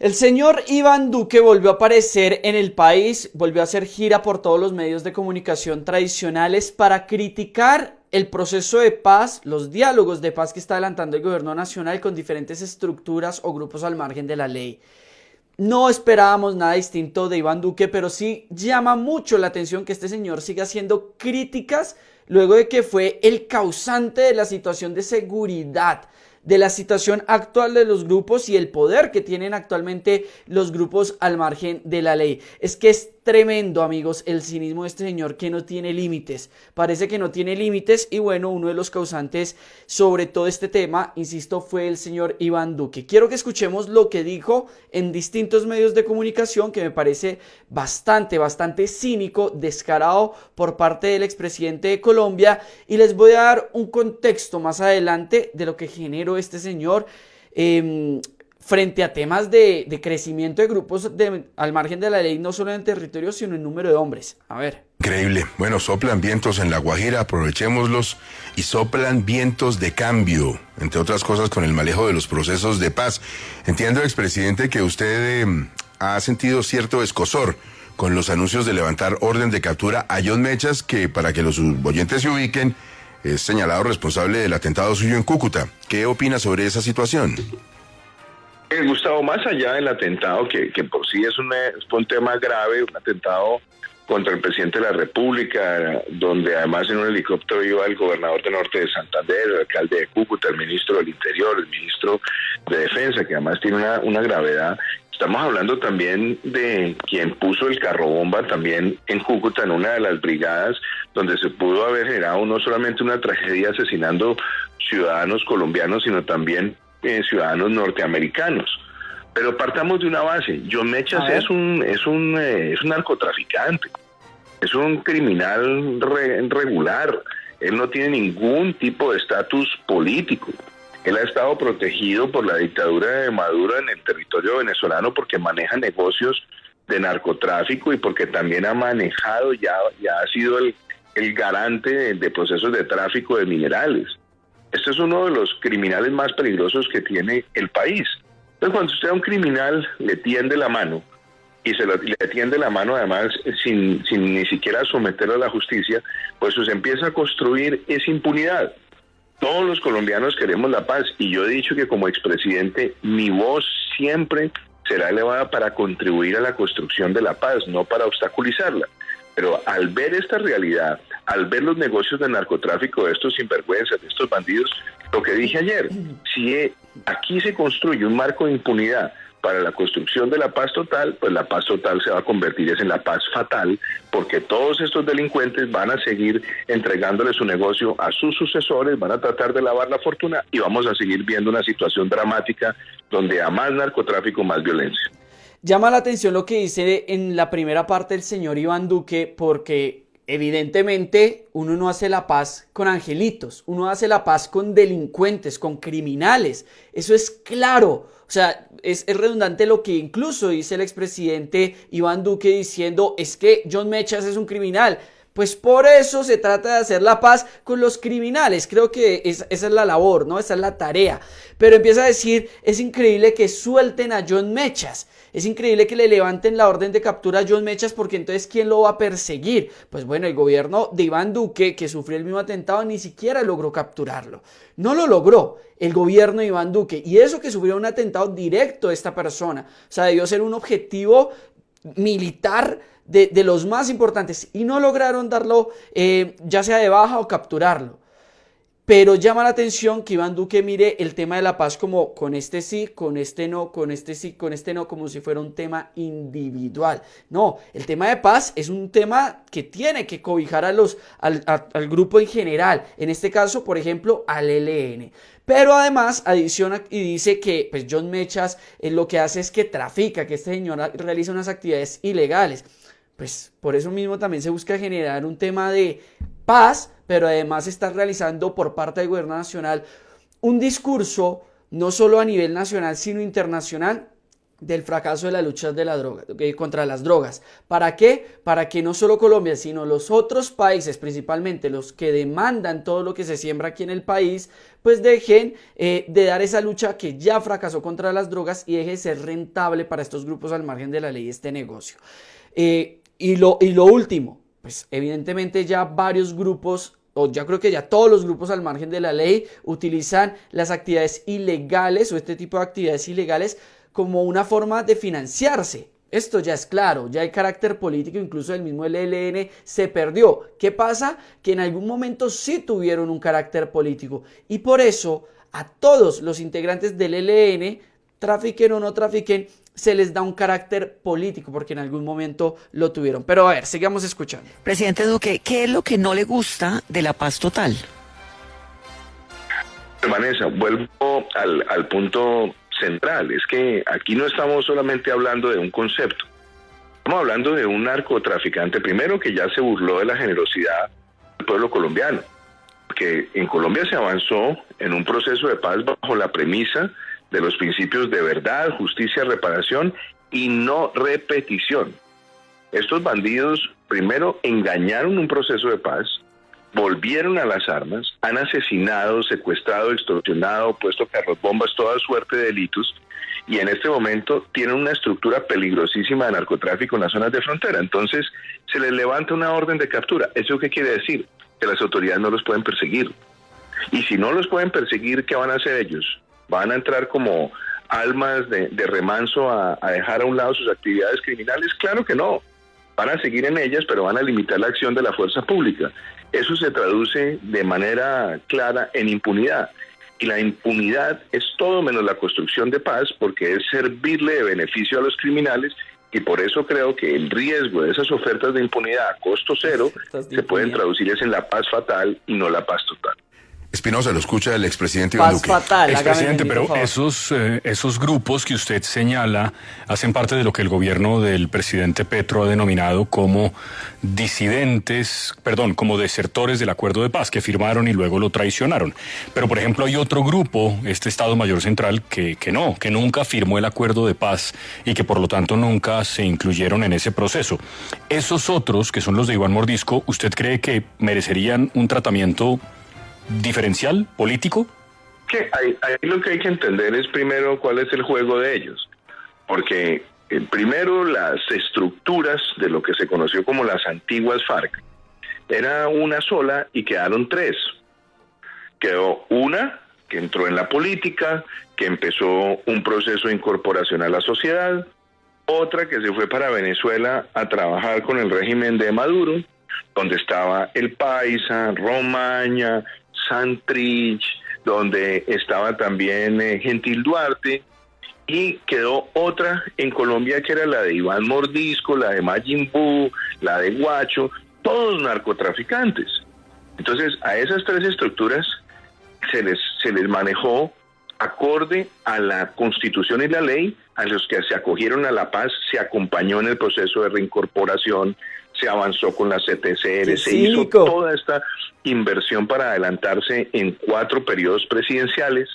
El señor Iván Duque volvió a aparecer en el país, volvió a hacer gira por todos los medios de comunicación tradicionales para criticar el proceso de paz, los diálogos de paz que está adelantando el gobierno nacional con diferentes estructuras o grupos al margen de la ley. No esperábamos nada distinto de Iván Duque, pero sí llama mucho la atención que este señor siga haciendo críticas luego de que fue el causante de la situación de seguridad, de la situación actual de los grupos y el poder que tienen actualmente los grupos al margen de la ley. Es que es tremendo, amigos, el cinismo de este señor que no tiene límites. Parece que no tiene límites y bueno, uno de los causantes sobre todo este tema, insisto, fue el señor Iván Duque. Quiero que escuchemos lo que dijo en distintos medios de comunicación que me parece bastante cínico, descarado por parte del expresidente de Colombia, y les voy a dar un contexto más adelante de lo que generó este señor frente a temas de crecimiento de grupos al margen de la ley, no solo en el territorio, sino en número de hombres. A ver. Increíble. Bueno, soplan vientos en La Guajira, aprovechémoslos, y soplan vientos de cambio, entre otras cosas con el manejo de los procesos de paz. Entiendo, expresidente, que usted ha sentido cierto escozor con los anuncios de levantar orden de captura a John Mechas, que para que los oyentes se ubiquen, es señalado responsable del atentado suyo en Cúcuta. ¿Qué opina sobre esa situación? Gustavo, más allá del atentado, que por sí fue un tema grave, un atentado contra el presidente de la República, donde además en un helicóptero iba el gobernador del norte de Santander, el alcalde de Cúcuta, el ministro del Interior, el ministro de Defensa, que además tiene una gravedad. Estamos hablando también de quien puso el carro bomba también en Cúcuta, en una de las brigadas, donde se pudo haber generado no solamente una tragedia asesinando ciudadanos colombianos, sino también ciudadanos norteamericanos. Pero partamos de una base. John Mechas es un narcotraficante, es un criminal regular. Él no tiene ningún tipo de estatus político. Él ha estado protegido por la dictadura de Maduro en el territorio venezolano porque maneja negocios de narcotráfico y porque también ha manejado, ya ha sido el garante de procesos de tráfico de minerales. Este es uno de los criminales más peligrosos que tiene el país. Entonces, cuando usted a un criminal le tiende la mano, y le tiende la mano además sin ni siquiera someterlo a la justicia, pues se empieza a construir esa impunidad. Todos los colombianos queremos la paz, y yo he dicho que como expresidente mi voz siempre será elevada para contribuir a la construcción de la paz, no para obstaculizarla. Pero al ver esta realidad, al ver los negocios de narcotráfico de estos sinvergüenzas, de estos bandidos, lo que dije ayer, si aquí se construye un marco de impunidad para la construcción de la paz total, pues la paz total se va a convertir en la paz fatal, porque todos estos delincuentes van a seguir entregándole su negocio a sus sucesores, van a tratar de lavar la fortuna y vamos a seguir viendo una situación dramática donde a más narcotráfico, más violencia. Llama la atención lo que dice en la primera parte el señor Iván Duque, porque evidentemente uno no hace la paz con angelitos, uno hace la paz con delincuentes, con criminales. Eso es claro. O sea, es redundante lo que incluso dice el expresidente Iván Duque diciendo es que John Mechas es un criminal. Pues por eso se trata de hacer la paz con los criminales. Creo que esa es la labor, ¿no? Esa es la tarea. Pero empieza a decir, es increíble que suelten a John Mechas. Es increíble que le levanten la orden de captura a John Mechas porque entonces ¿quién lo va a perseguir? Pues bueno, el gobierno de Iván Duque, que sufrió el mismo atentado, ni siquiera logró capturarlo. No lo logró el gobierno de Iván Duque. Y eso que sufrió un atentado directo de esta persona. O sea, debió ser un objetivo militar de los más importantes y no lograron darlo ya sea de baja o capturarlo. Pero llama la atención que Iván Duque mire el tema de la paz como con este sí, con este no, con este sí, con este no, como si fuera un tema individual. No, el tema de paz es un tema que tiene que cobijar al grupo en general. En este caso, por ejemplo, al ELN. Pero además adiciona y dice que pues John Mechas lo que hace es que trafica, que este señor realiza unas actividades ilegales. Pues por eso mismo también se busca generar un tema de paz, pero además está realizando por parte del gobierno nacional un discurso no solo a nivel nacional sino internacional del fracaso de la lucha de la droga, contra las drogas. ¿Para qué? Para que no solo Colombia, sino los otros países, principalmente los que demandan todo lo que se siembra aquí en el país, pues dejen de dar esa lucha que ya fracasó contra las drogas y deje de ser rentable para estos grupos al margen de la ley este negocio. Y lo último, pues evidentemente ya varios grupos, o ya creo que ya todos los grupos al margen de la ley utilizan las actividades ilegales o este tipo de actividades ilegales como una forma de financiarse. Esto ya es claro, ya el carácter político incluso del mismo ELN se perdió. ¿Qué pasa? Que en algún momento sí tuvieron un carácter político y por eso a todos los integrantes del ELN, trafiquen o no trafiquen, se les da un carácter político porque en algún momento lo tuvieron. Pero a ver, sigamos escuchando. Presidente Duque, ¿qué es lo que no le gusta de la paz total? Vanessa, vuelvo al punto central, es que aquí no estamos solamente hablando de un concepto, estamos hablando de un narcotraficante, primero que ya se burló de la generosidad del pueblo colombiano, que en Colombia se avanzó en un proceso de paz bajo la premisa de los principios de verdad, justicia, reparación y no repetición. Estos bandidos primero engañaron un proceso de paz, volvieron a las armas, han asesinado, secuestrado, extorsionado, puesto carros bombas, toda suerte de delitos, y en este momento tienen una estructura peligrosísima de narcotráfico en las zonas de frontera. Entonces se les levanta una orden de captura. ¿Eso qué quiere decir? Que las autoridades no los pueden perseguir. Y si no los pueden perseguir, ¿qué van a hacer ellos? ¿Van a entrar como almas de remanso a dejar a un lado sus actividades criminales? Claro que no. Van a seguir en ellas, pero van a limitar la acción de la fuerza pública. Eso se traduce de manera clara en impunidad. Y la impunidad es todo menos la construcción de paz, porque es servirle de beneficio a los criminales, y por eso creo que el riesgo de esas ofertas de impunidad a costo cero se pueden traducir en la paz fatal y no la paz total. Espinosa, lo escucha el expresidente Iván Duque. Fatal, expresidente, pero esos grupos que usted señala hacen parte de lo que el gobierno del presidente Petro ha denominado como como desertores del acuerdo de paz, que firmaron y luego lo traicionaron. Pero, por ejemplo, hay otro grupo, este Estado Mayor Central, que nunca firmó el acuerdo de paz y que por lo tanto nunca se incluyeron en ese proceso. Esos otros, que son los de Iván Mordisco, ¿usted cree que merecerían un tratamiento diferencial, político? Que ahí lo que hay que entender es primero cuál es el juego de ellos, porque primero las estructuras de lo que se conoció como las antiguas FARC era una sola y quedaron tres. Quedó una que entró en la política, que empezó un proceso de incorporación a la sociedad, otra que se fue para Venezuela a trabajar con el régimen de Maduro, donde estaba el Paisa, Romaña, Santrich, donde estaba también Gentil Duarte, y quedó otra en Colombia que era la de Iván Mordisco, la de Majin Buu, la de Guacho, todos narcotraficantes. Entonces a esas tres estructuras se les manejó acorde a la Constitución y la ley. A los que se acogieron a la paz se acompañó en el proceso de reincorporación, se avanzó con la CTCR, se hizo toda esta inversión para adelantarse en 4 periodos presidenciales.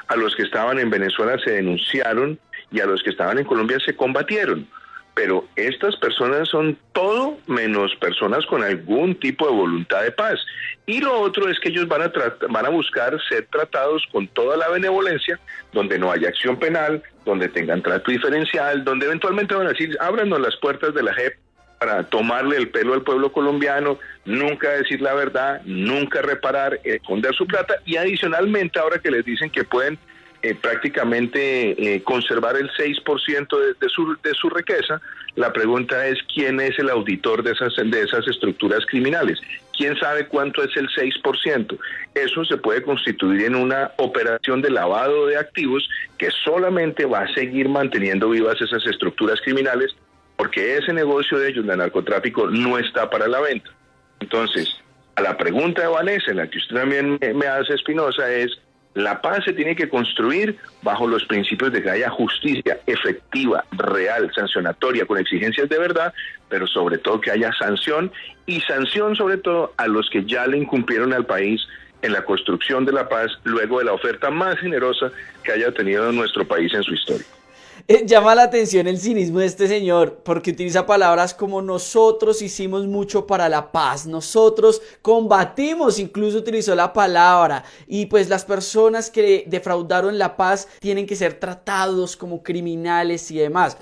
A los que estaban en Venezuela se denunciaron y a los que estaban en Colombia se combatieron. Pero estas personas son todo menos personas con algún tipo de voluntad de paz. Y lo otro es que ellos van a buscar ser tratados con toda la benevolencia, donde no haya acción penal, donde tengan trato diferencial, donde eventualmente van a decir, ábranos las puertas de la JEP para tomarle el pelo al pueblo colombiano, nunca decir la verdad, nunca reparar, esconder su plata, y adicionalmente ahora que les dicen que pueden prácticamente conservar el 6% de su riqueza, la pregunta es quién es el auditor de esas estructuras criminales. ¿Quién sabe cuánto es el 6%? Eso se puede constituir en una operación de lavado de activos que solamente va a seguir manteniendo vivas esas estructuras criminales, porque ese negocio de ellos, de narcotráfico, no está para la venta. Entonces, a la pregunta de Vanessa, en la que usted también me hace, Espinosa, es: la paz se tiene que construir bajo los principios de que haya justicia efectiva, real, sancionatoria, con exigencias de verdad, pero sobre todo que haya sanción, y sanción sobre todo a los que ya le incumplieron al país en la construcción de la paz, luego de la oferta más generosa que haya tenido nuestro país en su historia. Llama la atención el cinismo de este señor porque utiliza palabras como nosotros hicimos mucho para la paz, nosotros combatimos, incluso utilizó la palabra, y pues las personas que defraudaron la paz tienen que ser tratados como criminales y demás.